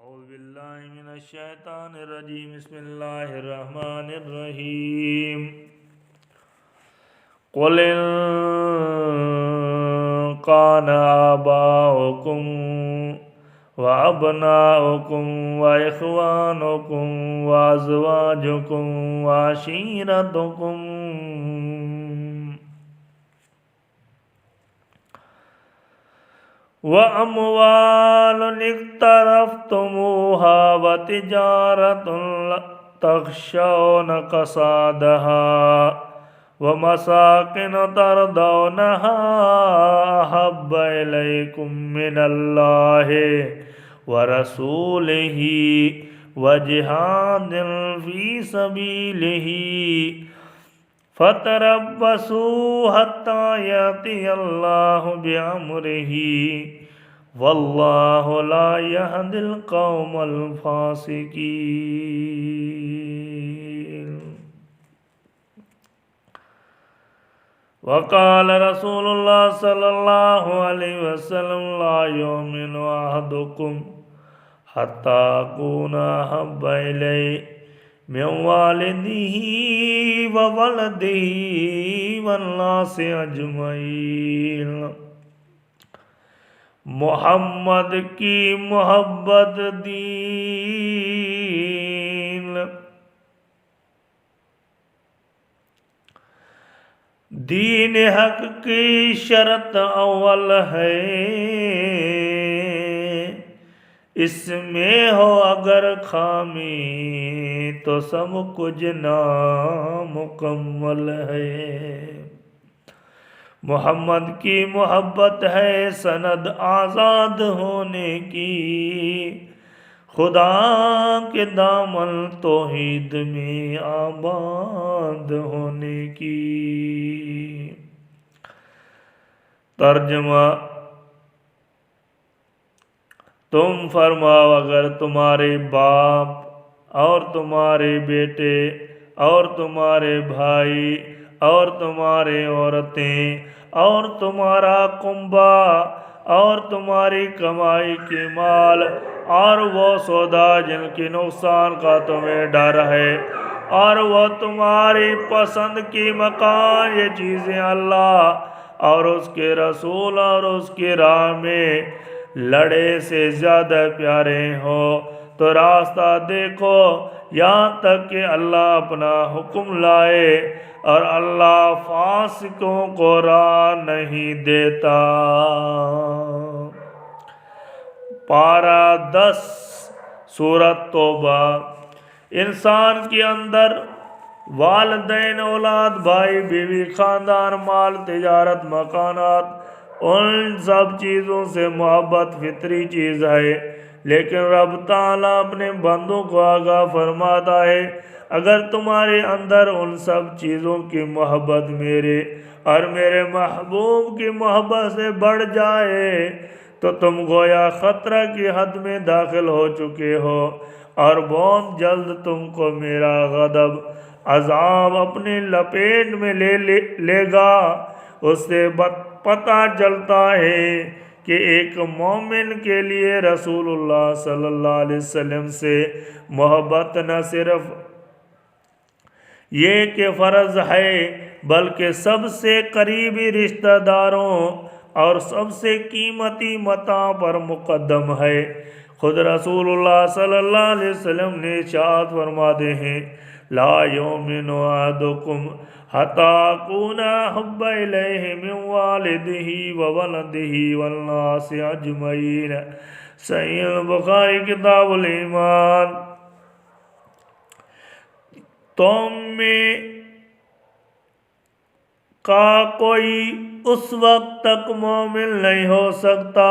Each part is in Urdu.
أعوذ بالله من الشيطان الرجيم بسم الله الرحمن الرحيم قل إن كان آباؤكم وأبناؤكم وإخوانكم وأزواجكم وعشيرتكم وأموال اقترفتموها وتجارة تخشون كسادها ومساكن ترضونها أحب إليكم من الله ورسوله وجهاد في سبيله فتربصوا حتى يأتي الله بأمره والله لا يهدي القوم الفاسقين. وقال رسول الله صلى الله عليه وسلم لا يؤمن أحدكم حتى أكون أحب إليه من والده وولده والناس اجمعین. محمد کی محبت دین حق کی شرط اول ہے. اس میں ہو اگر خامی تو سب کچھ نامکمل ہے. محمد کی محبت ہے سند آزاد ہونے کی، خدا کے دامن توحید میں آباد ہونے کی. ترجمہ: تم فرماؤ اگر تمہارے باپ اور تمہارے بیٹے اور تمہارے بھائی اور تمہارے عورتیں اور تمہارا کنبہ اور تمہاری کمائی کے مال اور وہ سودا جن کے نقصان کا تمہیں ڈر ہے اور وہ تمہاری پسند کی مکان، یہ چیزیں اللہ اور اس کے رسول اور اس کی راہ میں لڑے سے زیادہ پیارے ہو تو راستہ دیکھو یہاں تک کہ اللہ اپنا حکم لائے، اور اللہ فاسقوں کو راہ نہیں دیتا. پارہ 10 سورۃ توبہ. انسان کے اندر والدین، اولاد، بھائی بیوی، خاندان، مال، تجارت، مکانات، ان سب چیزوں سے محبت فطری چیز ہے، لیکن رب تعالیٰ اپنے بندوں کو آگاہ فرماتا ہے اگر تمہارے اندر ان سب چیزوں کی محبت میرے اور میرے محبوب کی محبت سے بڑھ جائے تو تم گویا خطرہ کی حد میں داخل ہو چکے ہو، اور بہت جلد تم کو میرا غضب عذاب اپنے لپیٹ میں لے گا. اس سے پتہ چلتا ہے کہ ایک مومن کے لیے رسول اللہ صلی اللہ علیہ وسلم سے محبت نہ صرف یہ کہ فرض ہے بلکہ سب سے قریبی رشتہ داروں اور سب سے قیمتی متاع پر مقدم ہے. خود رسول اللہ صلی اللہ علیہ وسلم نے ارشاد فرماتے ہیں لا یؤمن احدکم حتی اکون احب الیہ من والدہ وولدہ والناس اجمعین. صحیح البخاری کتاب الایمان. تم میں کا کوئی اس وقت تک مومن نہیں ہو سکتا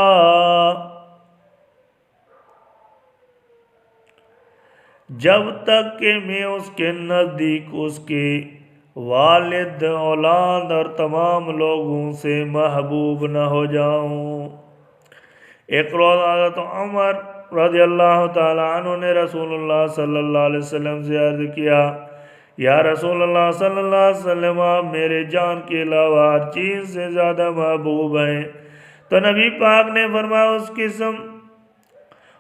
جب تک کہ میں اس کے نزدیک اس کے والد، اولاد اور تمام لوگوں سے محبوب نہ ہو جاؤں. ایک روز حضرت عمر رضی اللہ تعالیٰ عنہ نے رسول اللہ صلی اللہ علیہ وسلم سے عرض کیا یا رسول اللہ صلی اللہ علیہ وسلم آپ میرے جان کے علاوہ ہر چیز سے زیادہ محبوب ہیں. تو نبی پاک نے فرمایا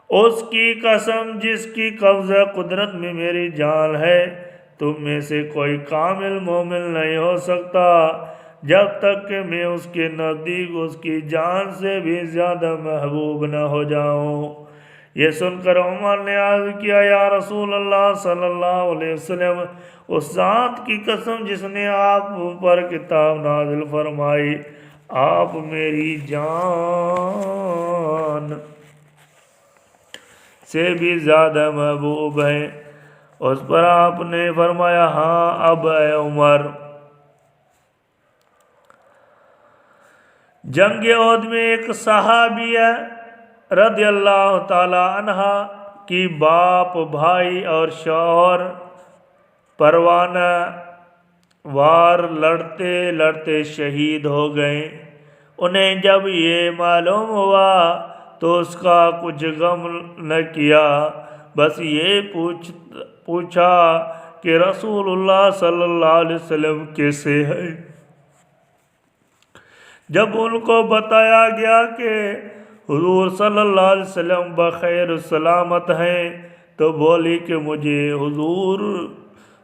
اس کی قسم جس کی قبضہ قدرت میں میری جان ہے، تم میں سے کوئی کامل مومن نہیں ہو سکتا جب تک کہ میں اس کے نزدیک اس کی جان سے بھی زیادہ محبوب نہ ہو جاؤں۔ یہ سن کر عمر نے عرض کیا، یا رسول اللہ صلی اللہ علیہ وسلم، اس ذات کی قسم جس نے آپ پر کتاب نازل فرمائی، آپ میری جان سے بھی زیادہ محبوب ہیں۔ اس پر آپ نے فرمایا، ہاں اب اے عمر۔ جنگ احد میں ایک صحابیہ رضی اللہ تعالی عنہ کی باپ، بھائی اور شوہر پروانہ وار لڑتے لڑتے شہید ہو گئے۔ انہیں جب یہ معلوم ہوا تو اس کا کچھ غم نہ کیا، بس یہ پوچھا کہ رسول اللہ صلی اللہ علیہ وسلم کیسے ہیں۔ جب ان کو بتایا گیا کہ حضور صلی اللہ علیہ وسلم بخیر سلامت ہیں تو بولی کہ مجھے حضور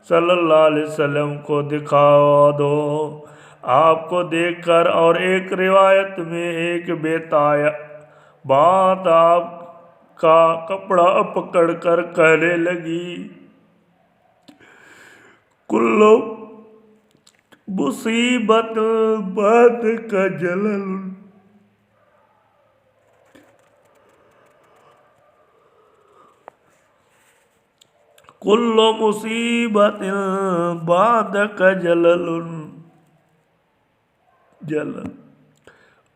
صلی اللہ علیہ وسلم کو دکھا دو۔ آپ کو دیکھ کر اور ایک روایت میں ایک بات آپ کا کپڑا پکڑ کر کہنے لگی، کل مصیبت بعدک جلل، کل مصیبت بعدک جلل،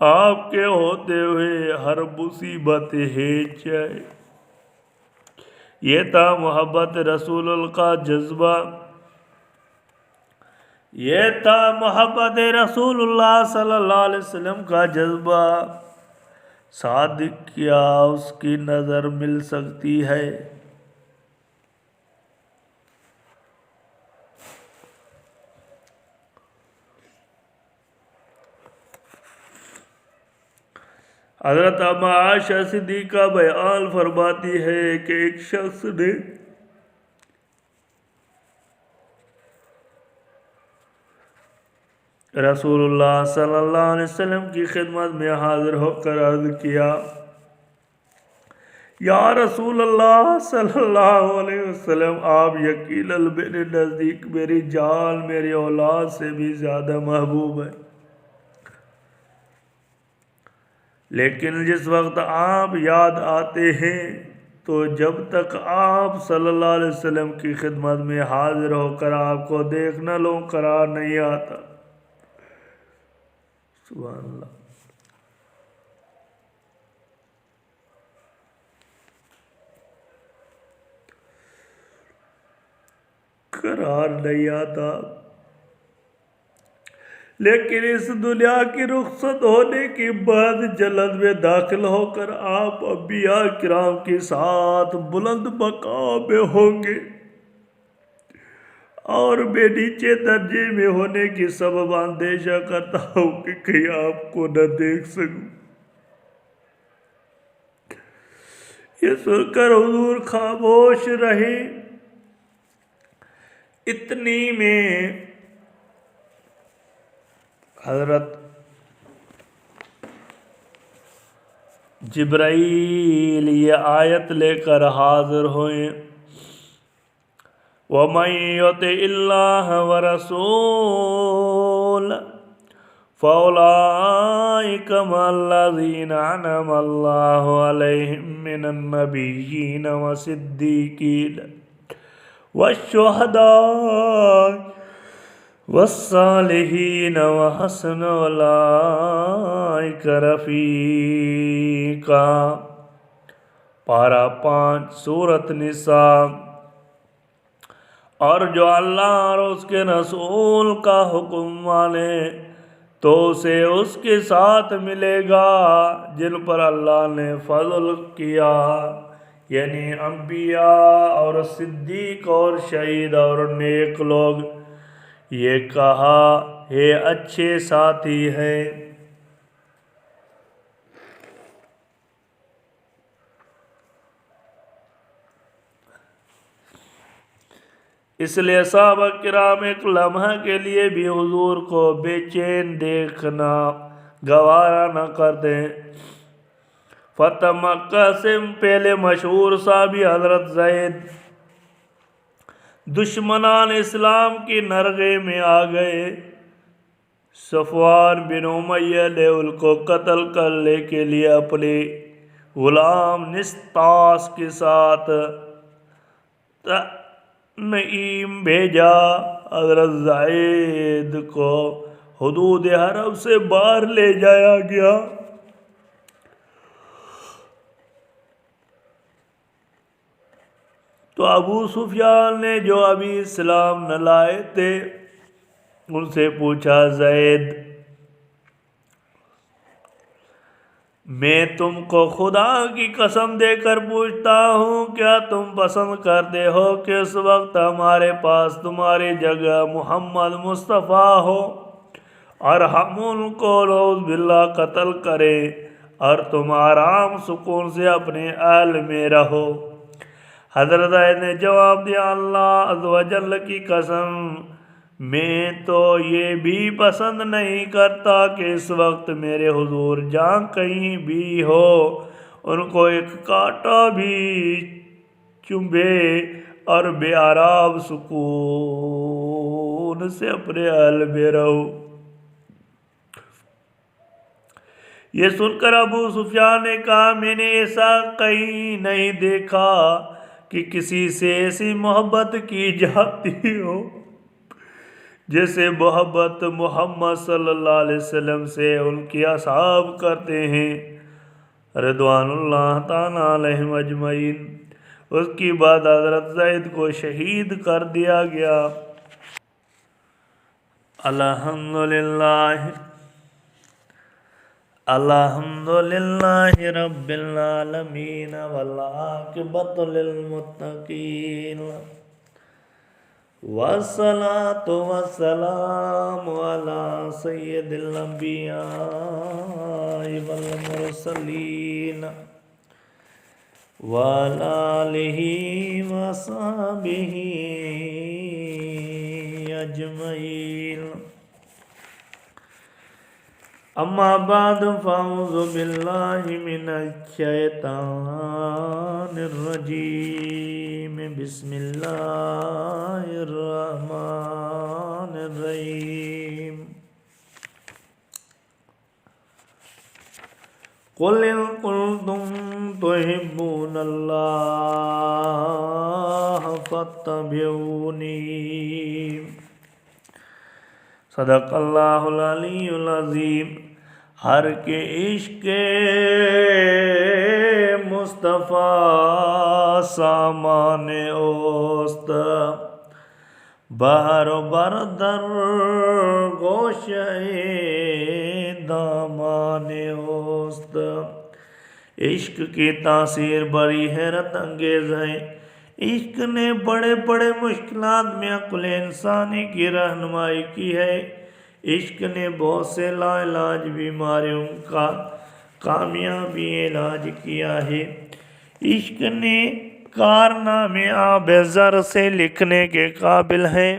آپ کے ہوتے ہوئے ہر مصیبت ہے جائے۔ یہ تھا محبت رسول اللہ کا جذبہ، یہ تھا محبت رسول اللہ صلی اللہ علیہ وسلم کا جذبہ۔ صادق کیا اس کی نظر مل سکتی ہے؟ حضرت اما عائشہ صدیقہ بیان فرماتی ہے کہ ایک شخص نے رسول اللہ صلی اللہ علیہ وسلم کی خدمت میں حاضر ہو کر عرض کیا، یا رسول اللہ صلی اللہ علیہ وسلم، آپ یقیناً میرے نزدیک میری جان میری اولاد سے بھی زیادہ محبوب ہے، لیکن جس وقت آپ یاد آتے ہیں تو جب تک آپ صلی اللہ علیہ وسلم کی خدمت میں حاضر ہو کر آپ کو دیکھ نہ لوں قرار نہیں آتا۔ سبحان اللہ۔ قرار نہیں آتا، لیکن اس دنیا کی رخصت ہونے کے بعد جنت میں داخل ہو کر آپ انبیاء کرام کے ساتھ بلند مقام میں ہوں گے، اور میں نیچے درجے میں ہونے کے سبب اندیشہ کرتا ہوں کہ کہیں آپ کو نہ دیکھ سکوں۔ یہ سن کر حضور خاموش رہے۔ اتنی میں حضرت جبرائیل یہ آیت لے کر حاضر ہوئے، وَمَن يُطِعِ اللَّهَ وَرَسُولَهُ فَأُولَٰئِكَ مَعَ الَّذِينَ أَنْعَمَ اللَّهُ عَلَيْهِم مِّنَ النَّبِيِّينَ وَالصِّدِّيقِينَ وَالشُّهَدَاءِ وَالصَّالِحِينَ وَحَسُنَ أُولَٰئِكَ رَفِیقًا۔ پارہ 5 سورۃ نساء۔ اور جو اللہ اور اس کے رسول کا حکم مانے تو اسے اس کے ساتھ ملے گا جن پر اللہ نے فضل کیا، یعنی انبیاء اور صدیق اور شہید اور نیک لوگ۔ یہ کہا ہے اچھے ساتھی ہیں۔ اس لیے صحابہ کرام ایک لمحہ کے لیے بھی حضور کو بے چین دیکھنا گوارا نہ کر دیں۔ فتح مکہ سے پہلے مشہور صحابی حضرت زید دشمنان اسلام کی نرغے میں آ گئے۔ صفوان بن امیہ نے ان کو قتل کرنے کے لیے اپنے غلام نسطاس کے ساتھ تنعیم بھیجا۔ حضرت زید کو حدود حرم سے باہر لے جایا گیا۔ تو ابو سفیان نے جو ابھی اسلام نہ لائے تھے ان سے پوچھا، زید میں تم کو خدا کی قسم دے کر پوچھتا ہوں، کیا تم پسند کرتے ہو کہ اس وقت ہمارے پاس تمہاری جگہ محمد مصطفیٰ ہو اور ہم ان کو نعوذ باللہ قتل کریں اور تم آرام سکون سے اپنے اہل میں رہو؟ حضرت زید نے جواب دیا، اللہ عز و جل کی قسم میں تو یہ بھی پسند نہیں کرتا کہ اس وقت میرے حضور جہاں کہیں بھی ہو ان کو ایک کانٹا بھی چبھے اور بے آرام سکون سے اپنے اہل میں رہو۔ یہ سن کر ابو سفیان نے کہا، میں نے ایسا کہیں نہیں دیکھا کہ کسی سے ایسی محبت کی جاتی ہو جیسے محبت محمد صلی اللہ علیہ وسلم سے ان کے اصحاب کرتے ہیں رضوان اللہ تعالیٰ علیہم اجمعین۔ اس کے بعد حضرت زید کو شہید کر دیا گیا۔ الحمدللہ رب العالمین والعاقبۃ للمتقین والصلاة والسلام علی سید الانبیاء والمرسلین وعلی آلہ وصحبہ اجمعین۔ اما بعد فاعوذ باللہ من الشیطان الرجیم، بسم اللہ الرحمن الرحیم۔ قل ان کنتم تحبون اللہ فاتبعونی۔ صدق اللہ العلی العظیم۔ ہر کے عشق مصطفیٰ سامان اوست، بہر و بردر گوشہ دامان اوست۔ عشق کی تاثیر بڑی حیرت انگیز ہے۔ عشق نے بڑے بڑے مشکلات میں عقل انسانی کی رہنمائی کی ہے۔ عشق نے بہت سے لا علاج بیماریوں کا کامیابی علاج کیا ہے۔ عشق نے کارنامے آب زر سے لکھنے کے قابل ہیں۔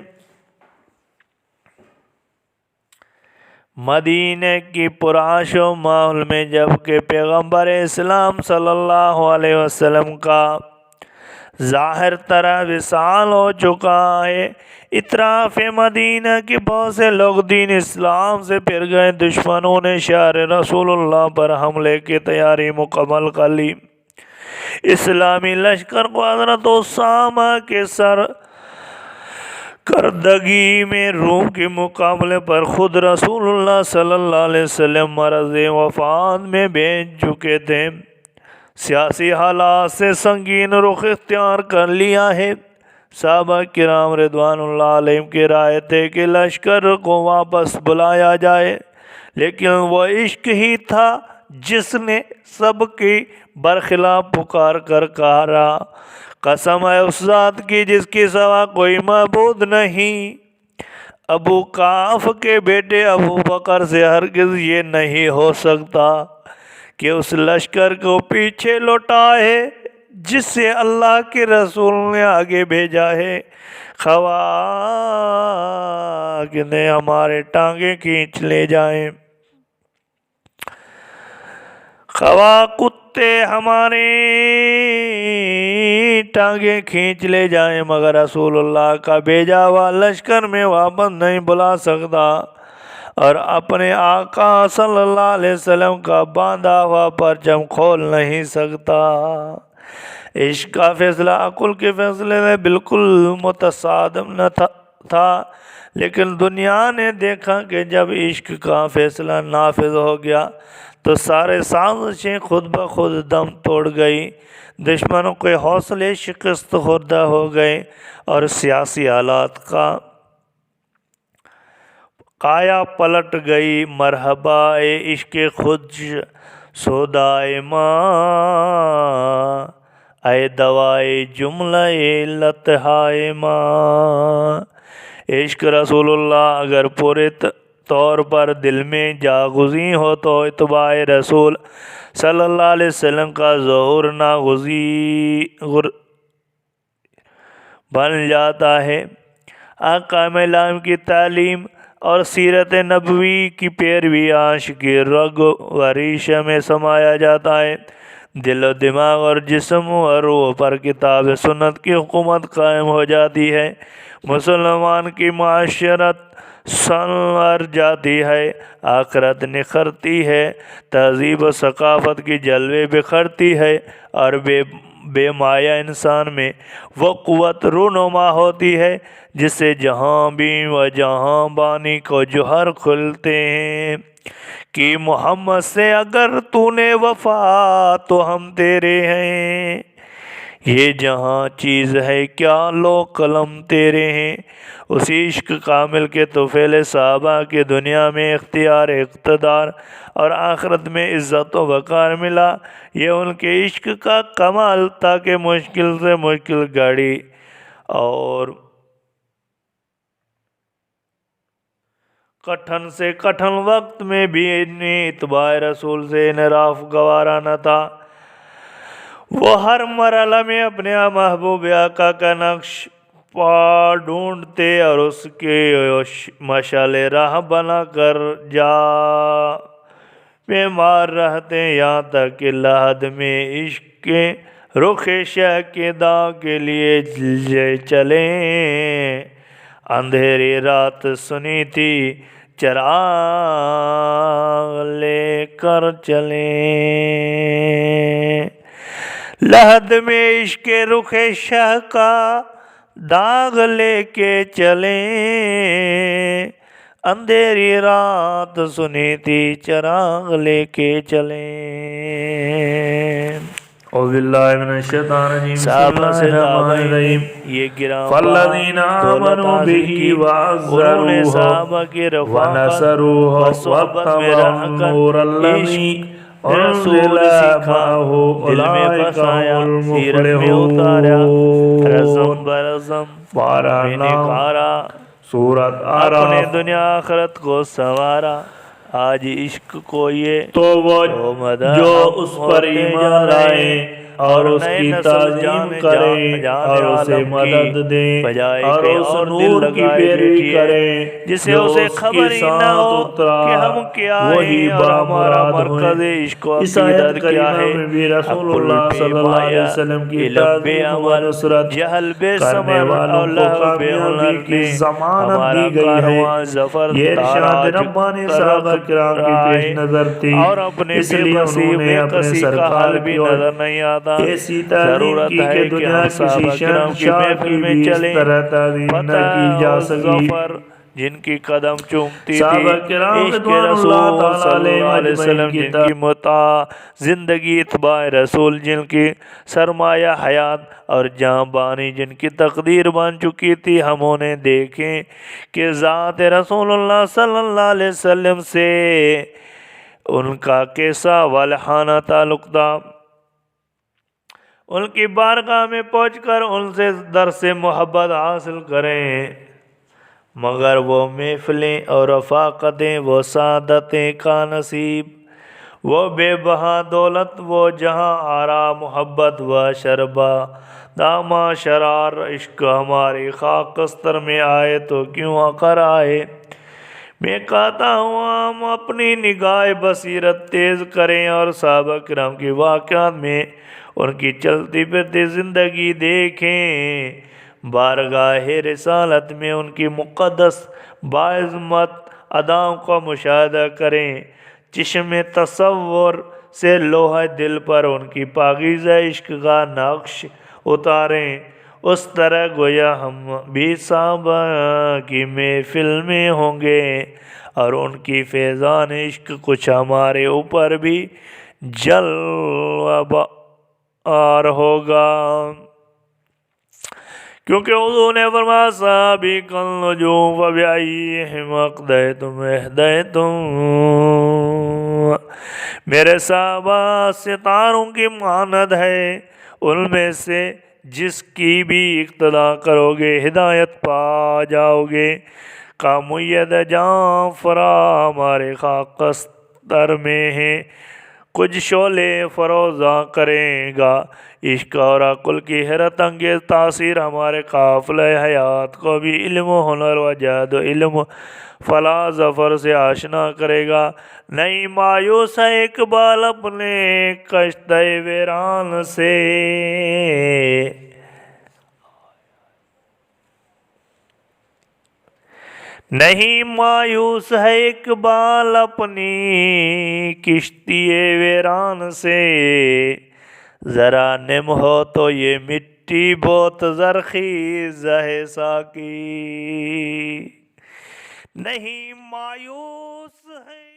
مدینہ کی پرآش و ماحول میں جب کہ پیغمبر اسلام صلی اللہ علیہ وسلم کا ظاہر طرح وصال ہو چکا ہے، اطراف مدینہ کے بہت سے لوگ دین اسلام سے پھر گئے۔ دشمنوں نے شہر رسول اللہ پر حملے کی تیاری مکمل کر لی۔ اسلامی لشکر کو حضرت اسامہ کے سرکردگی میں روم کے مقابلے پر خود رسول اللہ صلی اللہ علیہ وسلم مرض وفات میں بھیج چکے تھے۔ سیاسی حالات سے سنگین رخ اختیار کر لیا ہے۔ صحابہ کرام رضوان اللہ علیہم کی رائے تھے کہ لشکر کو واپس بلایا جائے، لیکن وہ عشق ہی تھا جس نے سب کی برخلاف پکار کر کہا، قسم ہے اس ذات کی جس کے سوا کوئی معبود نہیں، ابو کاف کے بیٹے ابو بکر سے ہرگز یہ نہیں ہو سکتا کہ اس لشکر کو پیچھے لوٹائے جس سے اللہ کے رسول نے آگے بھیجا ہے، خواہ کہ ہمارے ٹانگیں کھینچ لے جائیں، خواہ کتے ہماری ٹانگیں کھینچ لے جائیں، مگر رسول اللہ کا بھیجا ہوا لشکر میں واپس نہیں بلا سکتا، اور اپنے آقا صلی اللہ علیہ وسلم کا باندھا ہوا پرچم کھول نہیں سکتا۔ عشق کا فیصلہ عقل کے فیصلے میں بالکل متصادم نہ تھا، لیکن دنیا نے دیکھا کہ جب عشق کا فیصلہ نافذ ہو گیا تو سارے سازشیں خود بخود دم توڑ گئی، دشمنوں کے حوصلے شکست خوردہ ہو گئے، اور سیاسی حالات کا کایا پلٹ گئی۔ مرحبا اے عشق خود سودائے ماں، اے دوائے جملہ لطہائے ماں۔ عشق رسول اللہ اگر پورے طور پر دل میں جاگزیں ہو تو اتباع رسول صلی اللہ علیہ وسلم کا ظہور ناگزیر بن جاتا ہے۔ آقا ملام کی تعلیم اور سیرت نبوی کی پیروی عاشقی رگ و ریشہ میں سمایا جاتا ہے۔ دل و دماغ اور جسم و روح پر کتاب سنت کی حکومت قائم ہو جاتی ہے، مسلمان کی معاشرت سنور جاتی ہے، آخرت نکھرتی ہے، تہذیب و ثقافت کی جلوے بکھرتی ہے، اور بے مایہ انسان میں وہ قوت رونما ہوتی ہے جس سے جہاں بھی و جہاں بانی کو جوہر کھلتے ہیں کہ محمد سے اگر تو نے وفا تو ہم تیرے ہیں، یہ جہاں چیز ہے کیا لو قلم تیرے ہیں۔ اسی عشق کامل کے طفیل صحابہ کی دنیا میں اختیار، اقتدار اور آخرت میں عزت و وقار ملا، یہ ان کے عشق کا کمال تھا کہ مشکل سے مشکل گھڑی اور کٹھن سے کٹھن وقت میں بھی انہیں اتباع رسول سے انحراف گوارا نہ تھا۔ وہ ہر مرحلہ میں اپنے محبوب آقا کا نقش پا ڈھونڈتے اور اس کے مشعل راہ بنا کر جا بیمار رہتے، یہاں تک کہ لحد میں عشق کے رخ شہ کے داغ کے لیے چلیں، اندھیری رات سنی تھی چراغ لے کر چلیں، لحد میں عشق کے رخ شہ کا داغ لے کے چلیں، اندھیری رات سنی تھی چراغ لے کے چلیں۔ اعوذ باللہ من الشیطان الرجیم، بسم اللہ الرحمن الرحیم۔ یہ گراں فالذین آمنوا بہ وعزروہ ونصروہ واتبعوا النور الذی انزل معہ اولئک هم المفلحون۔ پارہ 9 سورۃ اعراف۔ اپنے دنیا آخرت کو سنوارا، آج عشق کو یہ تو وہ جو اس پر ایمان لائیں اور اس کی تعظیم کریں اور اسے مدد دیں اور اس نور کی پیروی کریں جسے جو اسے اس خبر کے ہی نہ ساتھ ہو اترا، کہ ہم کیا وہی ہیں اور ہمارا مرکز ہوئے۔ عشق و اس آیت عقیدت کیا کریمہ ہے۔ میں بھی رسول اللہ صلی اللہ علیہ وسلم کی تعظیم و نصرت کرنے والوں کو کامیابی کی ضمانت دی گئی ہے۔ یہ ارشاد ربانی صحابہ کرام کی پیش نظر تھی، اس لیے انہوں نے اپنے سرکار کی اور ایسی تعلیم کی کہ دنیا کسی شہنشاہ کی بھی اس طرح تعظیم نہ کی جا سکی۔ جن کی قدم چومتی تھی صحابہ کرام عشق رضوان اللہ رسول تعالیٰ صلی علیہ اللہ علیہ وسلم، مجمعین جن کی متاع زندگی اتباع رسول، جن کی سرمایہ حیات اور جاں بانی جن کی تقدیر بن چکی تھی، ہم انہیں دیکھیں کہ ذات رسول اللہ صلی اللہ علیہ وسلم سے ان کا کیسا والہانہ تعلق تھا۔ ان کی بارگاہ میں پہنچ کر ان سے درس محبت حاصل کریں، مگر وہ محفلیں اور رفاقتیں، وہ سعادتیں کا نصیب وہ بے بہا دولت وہ جہاں آرا محبت و شربا داما شرار عشق ہماری خاک استر میں آئے تو کیوں عقر آئے۔ میں کہتا ہوں ہم اپنی نگاہ بصیرت تیز کریں اور صحابہ کرام کی واقعات میں ان کی چلتی پھرتی زندگی دیکھیں، بارگاہ رسالت میں ان کی مقدس باعظمت اداؤں کا مشاہدہ کریں، چشم تصور سے لوح دل پر ان کی پاکیزہ عشق کا نقش اتاریں، اس طرح گویا ہم بھی صحابہ کی محفل میں ہوں گے اور ان کی فیضان عشق کچھ ہمارے اوپر بھی جلوہ بار ہوگا، کیونکہ حضور نے فرمایا سابق النجوم فبأیہم اقتدیتم اہتدیتم، میرے صحابہ ستاروں کی مانند ہے، ان میں سے جس کی بھی اقتدا کرو گے ہدایت پا جاؤ گے۔ کامید جعفرہ ہمارے خاک استر میں ہیں، کچھ شعلے فروزاں کرے گا عشق اور عقل کی حیرت انگیز تاثیر ہمارے قافلہ حیات کو بھی علم و ہنر و جہد و علم و فلاح ظفر سے آشنا کرے گا۔ نہیں مایوس ہے اقبال اپنے کشتہ ویران سے، نہیں مایوس ہے اقبال اپنی کشتی ویران سے، ذرا نم ہو تو یہ مٹی بہت زرخیز ہے ساقی، نہیں مایوس ہے